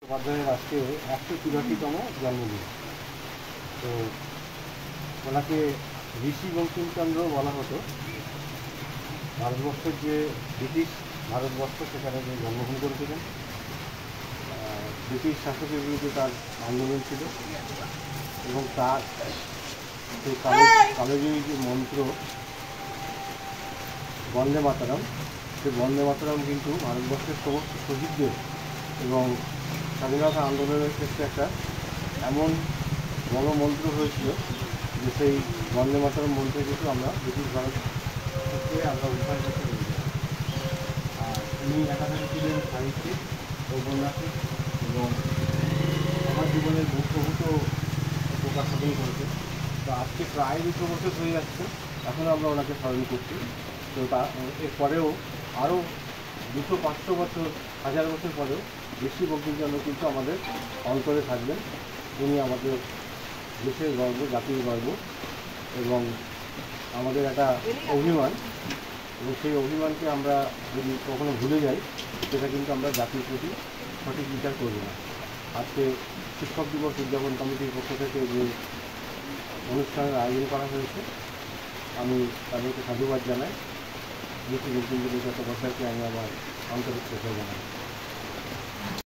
চট্টোপাধ্যায়ের আজকে 183তম জন্মদিন। তো ওনাকে ঋষি বঙ্কিমচন্দ্র বলা হতো। ভারতবর্ষের যে ব্রিটিশ ভারতবর্ষ সেখানে যে জন্মগ্রহণ করেছিলেন। ব্রিটিশ শাসকের বিরুদ্ধে তার আন্দোলন ছিল এবং তার সেই কালোজয়ী যে মন্ত্র বন্দে মাতরম, সেই বন্দে মাতরম কিন্তু ভারতবর্ষের সমস্ত শহীদদের এবং স্বাধীনতা আন্দোলনের ক্ষেত্রে একটা এমন বড় মন্ত্র হয়েছিল যে সেই বন্দে মাতরম মন্ত্রে কিন্তু আমরা ব্রিটিশ ভারত থেকে আমরা উদ্ধার করতে পেরেছি। আর উনি একাধারে ছিলেন সাহিত্যিক, ঔপন্যাসিক এবং আমার জীবনের মুখ্যভূত প্রকাশ সাধন করেছে। তো আজকে প্রায় 200 বছর হয়ে যাচ্ছে, এখনও আমরা ওনাকে স্মরণ করছি। তো এরপরেও আরও 200-500 বছর, 1000 বছর পরেও ঋষি বঙ্কিমচন্দ্র কিন্তু আমাদের অন্তরে থাকবেন। উনি আমাদের দেশের গর্ব, জাতির গর্ব এবং আমাদের একটা অভিমান, এবং সেই অভিমানকে আমরা যদি কখনো ভুলে যাই সেটা কিন্তু আমরা জাতির প্রতি সঠিক বিচার করব না। আজকে শিক্ষক দিবস উদযাপন কমিটির পক্ষ থেকে যে অনুষ্ঠানের আয়োজন করা হয়েছে, আমি তাদেরকে সাধুবাদ জানাই। ঋষি বঙ্কিমচন্দ্র চট্টোপাধ্যায়কে আমি আমার আন্তরিক শ্রদ্ধা জানাই।